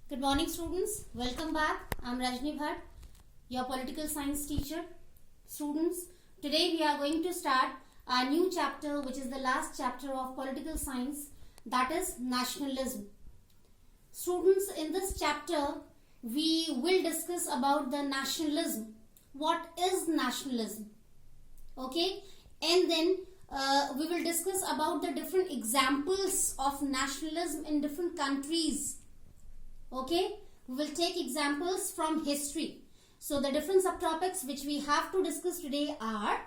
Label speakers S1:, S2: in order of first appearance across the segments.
S1: Good morning, students. Welcome back. I'm Rajni Bhatt, your political science teacher. Students, today we are going to start a new chapter, which is the last chapter of political science, that is nationalism. Students, in this chapter, we will discuss about the nationalism. What is nationalism? Okay, and then we will discuss about the different examples of nationalism in different countries. Okay, we will take examples from history. So the different subtopics which we have to discuss today are: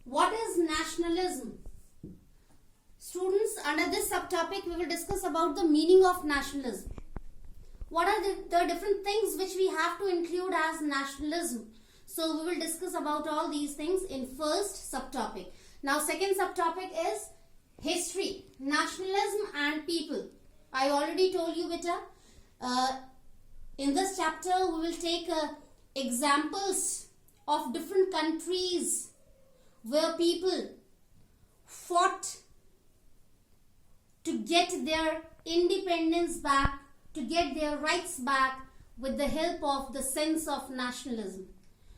S1: what is nationalism? Students, under this subtopic we will discuss about the meaning of nationalism. What are the different things which we have to include as nationalism? So we will discuss about all these things in first subtopic. Now second subtopic is history, nationalism and people. I already told you beta, in this chapter we will take examples of different countries where people fought to get their independence back, to get their rights back with the help of the sense of nationalism.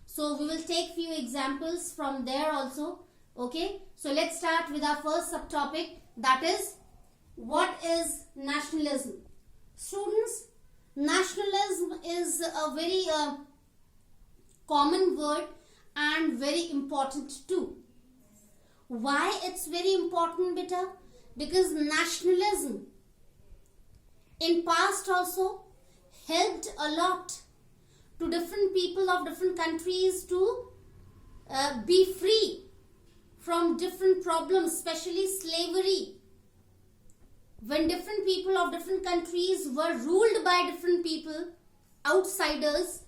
S1: So we will take few examples from there also. Okay, so let's start with our first subtopic, that is, what is nationalism? Students, nationalism is a very common word and very important too. Why it's very important, beta? Because nationalism in past also helped a lot to different people of different countries to be free from different problems, especially slavery. When different people of different countries were ruled by different people, outsiders,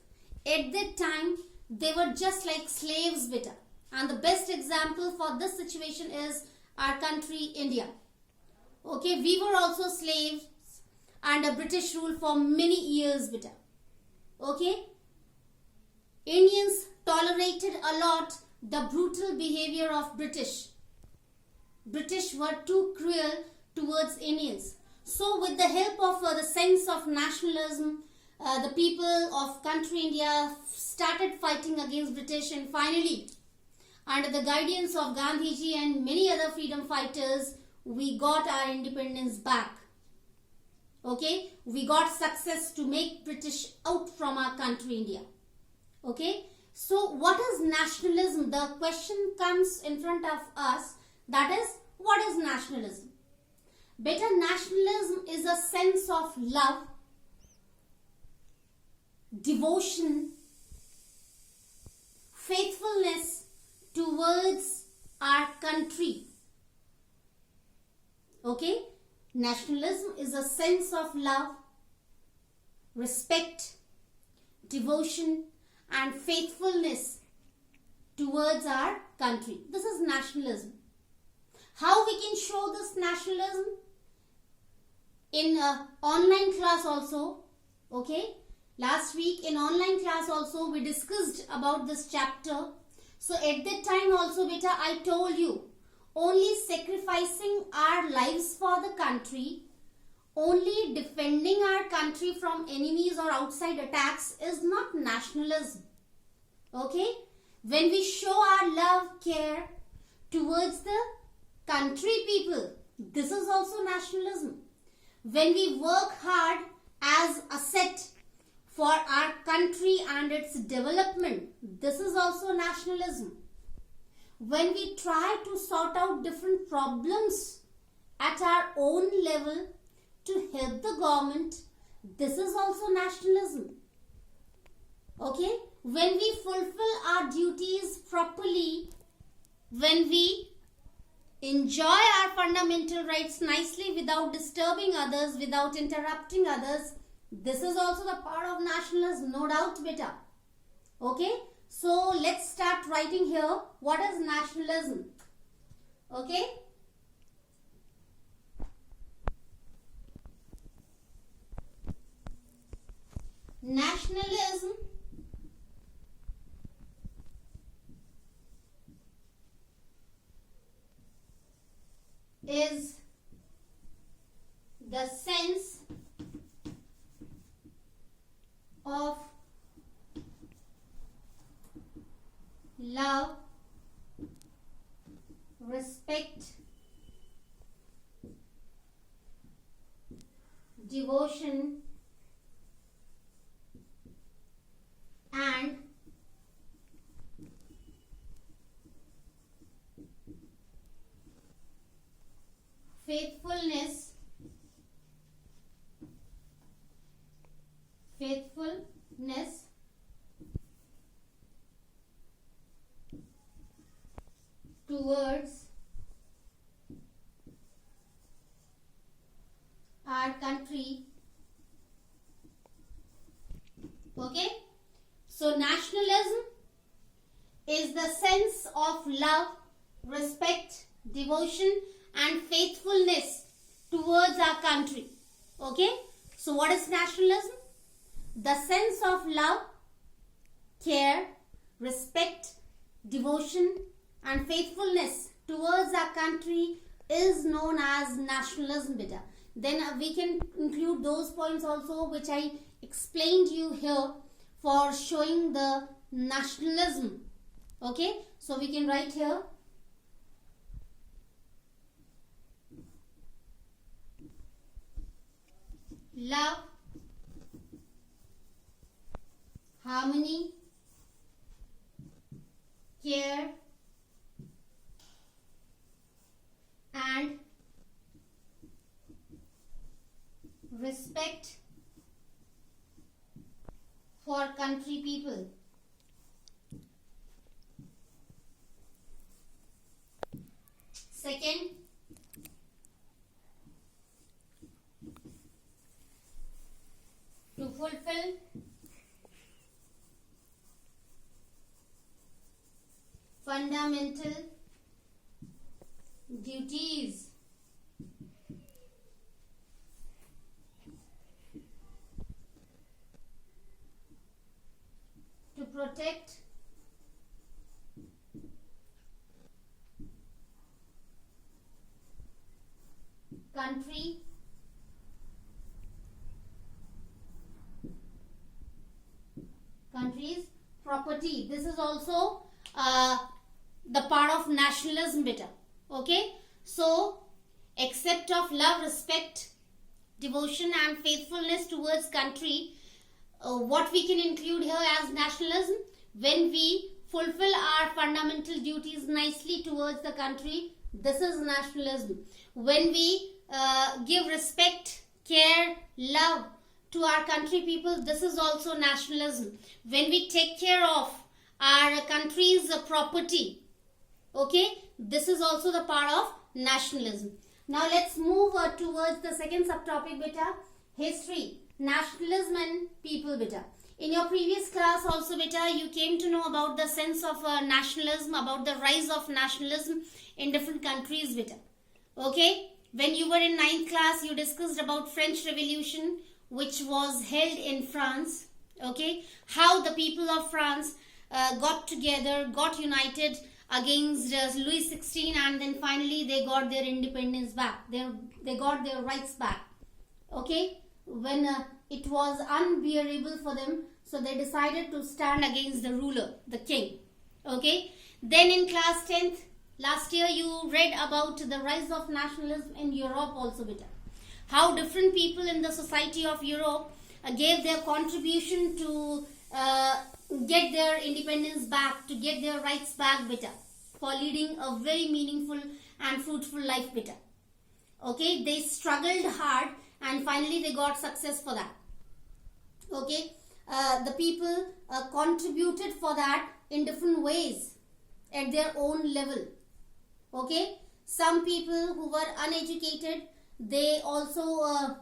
S1: at that time they were just like slaves, beta. And the best example for this situation is our country, India. Okay, we were also slaves under British rule for many years, beta. Okay, Indians tolerated a lot the brutal behavior of British. British were too cruel towards Indians. So with the help of the sense of nationalism, the people of country India started fighting against British, and finally, under the guidance of Gandhiji and many other freedom fighters, we got our independence back. Okay, we got success to make British out from our country India. Okay, so what is nationalism? The question comes in front of us, that is, what is nationalism? Beta, nationalism is a sense of love, devotion, faithfulness towards our country. Okay, nationalism is a sense of love, respect, devotion and faithfulness towards our country. This is nationalism. How we can show this nationalism? In online class also, okay, last week in online class also we discussed about this chapter. So at that time also, beta, I told you, only sacrificing our lives for the country, only defending our country from enemies or outside attacks is not nationalism. Okay, when we show our love, care towards the country people, this is also nationalism. When we work hard as asset for our country and its development, this is also nationalism. When we try to sort out different problems at our own level to help the government, this is also nationalism. Okay, when we fulfill our duties properly, when we enjoy our fundamental rights nicely without disturbing others, without interrupting others, this is also the part of nationalism, no doubt, beta. Okay, so let's start writing here. What is nationalism? Okay, nationalism is the sense devotion and faithfulness towards our country. Okay, so nationalism is the sense of love, respect, devotion and faithfulness towards our country. Okay, so what is nationalism? The sense of love, care, respect, devotion and faithfulness towards our country is known as nationalism, beta. Then we can include those points also which I explained you here for showing the nationalism. Okay, so we can write here love, harmony, care and respect for country people. Second, to fulfill fundamental duties to protect country country's property. This is also the part of nationalism, beta. Okay, so accept of love, respect, devotion and faithfulness towards country. What we can include here as nationalism, when we fulfill our fundamental duties nicely towards the country, this is nationalism. When we give respect, care, love to our country people, this is also nationalism. When we take care of our country's property, okay, this is also the part of nationalism. Now let's move towards the second subtopic, beta, history, nationalism and people, beta. In your previous class also, beta, you came to know about the sense of nationalism, about the rise of nationalism in different countries, beta. Okay, when you were in 9th class, you discussed about French Revolution, which was held in France. Okay, how the people of France got together, got united against Louis XVI, and then finally they got their independence back. They got their rights back. Okay, when it was unbearable for them, so they decided to stand against the ruler, the king. Okay, then in class 10th, last year you read about the rise of nationalism in Europe also, beta. How different people in the society of Europe gave their contribution to get their independence back, to get their rights back, beta, for leading a very meaningful and fruitful life, beta. Okay, they struggled hard and finally they got success for that. Okay, the people contributed for that in different ways at their own level. Okay, some people who were uneducated, they also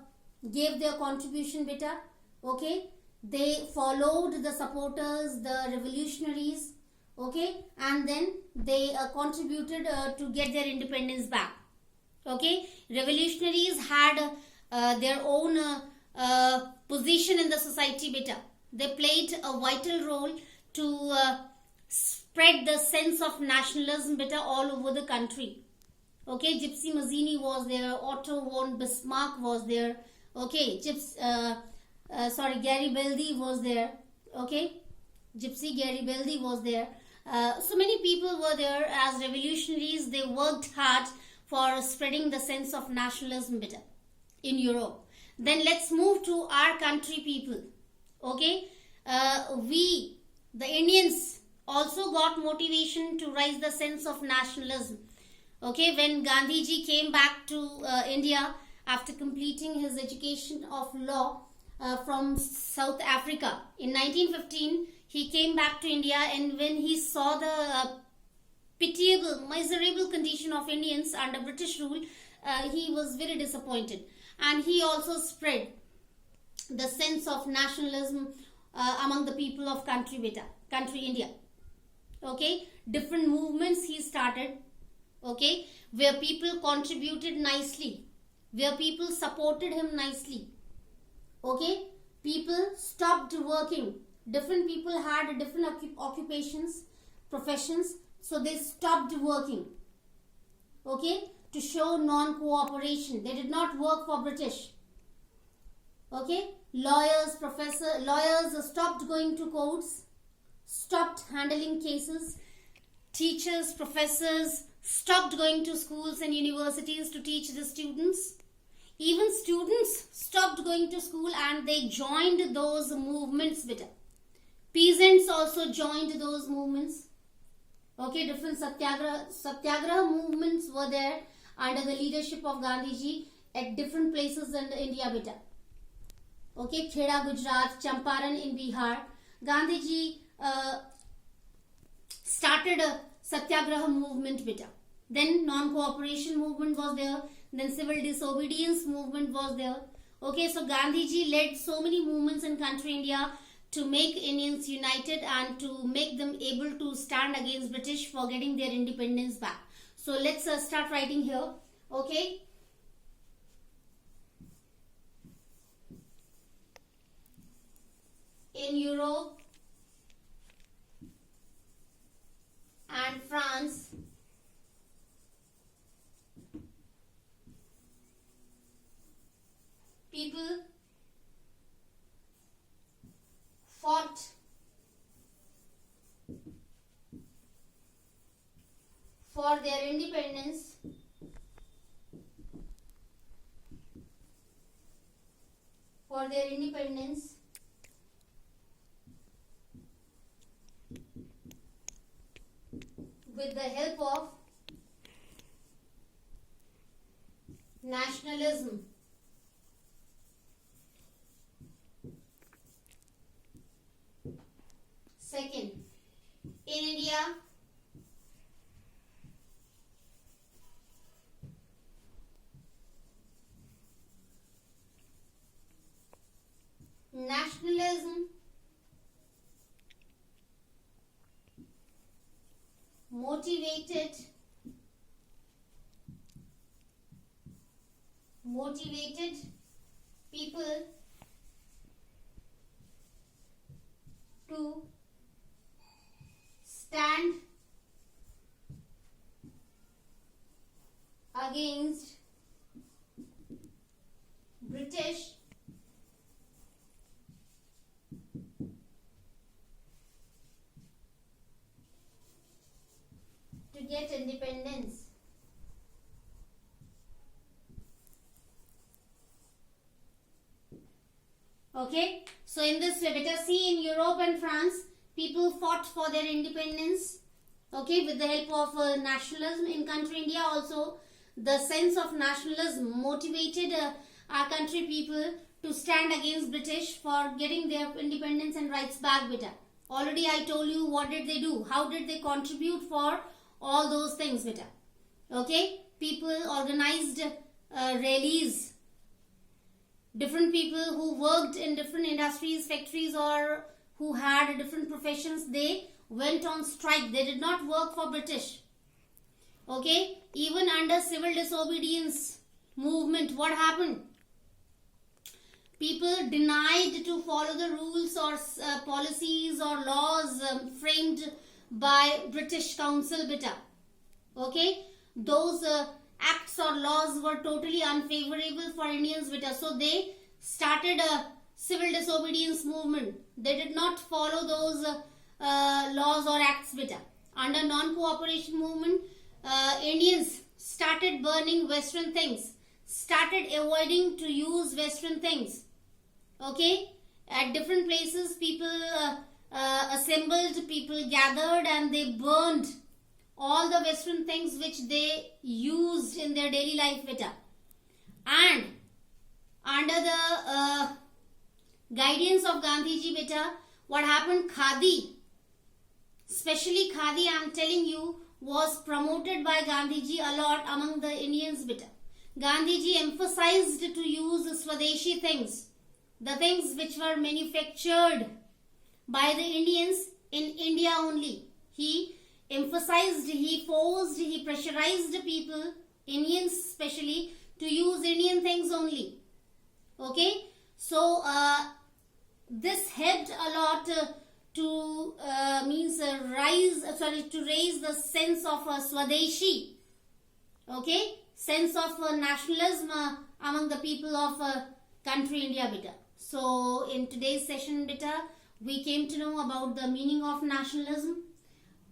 S1: gave their contribution, beta. Okay, they followed the supporters, the revolutionaries. Okay, and then they contributed to get their independence back. Okay, revolutionaries had their own position in the society, beta. They played a vital role to spread the sense of nationalism, beta, all over the country. Okay, Gypsy Mazzini was there, Otto von Bismarck was there. Okay, Garibaldi was there. Okay, Gypsy Garibaldi was there. So many people were there as revolutionaries. They worked hard for spreading the sense of nationalism, beta, in Europe. Then let's move to our country people. Okay, we the Indians also got motivation to rise the sense of nationalism. Okay, when Gandhiji came back to India after completing his education of law from South Africa in 1915, he came back to India, and when he saw the pitiable, miserable condition of Indians under British rule, he was very disappointed, and he also spread the sense of nationalism among the people of country India. Okay, different movements he started. Okay, where people contributed nicely, where people supported him nicely. Okay, people stopped working. Different people had different occupations, professions, so they stopped working. Okay, to show non-cooperation. They did not work for British. Okay, lawyers stopped going to courts, stopped handling cases. Teachers, professors stopped going to schools and universities to teach the students. Even students stopped going to school and they joined those movements. Peasants also joined those movements. Okay, different satyagraha movements were there under the leadership of Gandhiji at different places in India. Okay, Kheda, Gujarat, Champaran in Bihar. Gandhiji started a satyagraha movement. Then non-cooperation movement was there. Then civil disobedience movement was there. Okay, so Gandhiji led so many movements in country India to make Indians united and to make them able to stand against British for getting their independence back. So let's start writing here. Okay. In Europe and France, people fought for their independence with the help of nationalism. Second, in India, nationalism motivated people to stand against British to get independence. Okay, so in this way, let us see in Europe and France, people fought for their independence. Okay, with the help of nationalism. In country India also, the sense of nationalism motivated our country people to stand against British for getting their independence and rights back. Already I told you what did they do, how did they contribute for all those things. Okay, people organized rallies. Different people who worked in different industries, factories, or who had different professions, they went on strike. They did not work for British. Okay, even under civil disobedience movement, what happened? People denied to follow the rules or policies or laws framed by British Council. Okay, those acts or laws were totally unfavorable for Indians. So they started a civil disobedience movement. They did not follow those laws or acts. Under non-cooperation movement, Indians started burning Western things. started avoiding to use Western things. Okay, at different places people assembled, people gathered, and they burned all the Western things which they used in their daily life beta. And under the guidance of Gandhiji beta, what happened, khadi, especially khadi, I am telling you, was promoted by Gandhiji a lot among the Indians beta. Gandhiji emphasized to use Swadeshi things, the things which were manufactured by the Indians in India only. He emphasized, he forced, he pressurized people, Indians especially, to use Indian things only. Okay, so this helped a lot to raise the sense of Swadeshi. Okay, sense of nationalism among the people of country India beta. So in today's session beta, we came to know about the meaning of nationalism.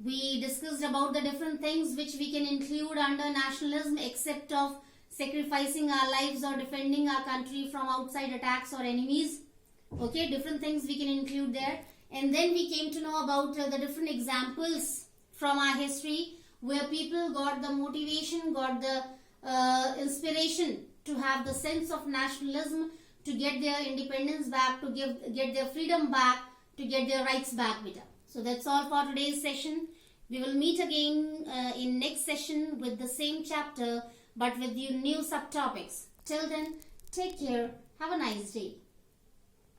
S1: We discussed about the different things which we can include under nationalism, except of sacrificing our lives or defending our country from outside attacks or enemies. Okay, different things we can include there. And then we came to know about the different examples from our history where people got the motivation, got the inspiration to have the sense of nationalism, to get their independence back, to get their freedom back, to get their rights back beta. So that's all for today's session. We will meet again in next session with the same chapter but with new subtopics. Till then, take care. Have a nice day.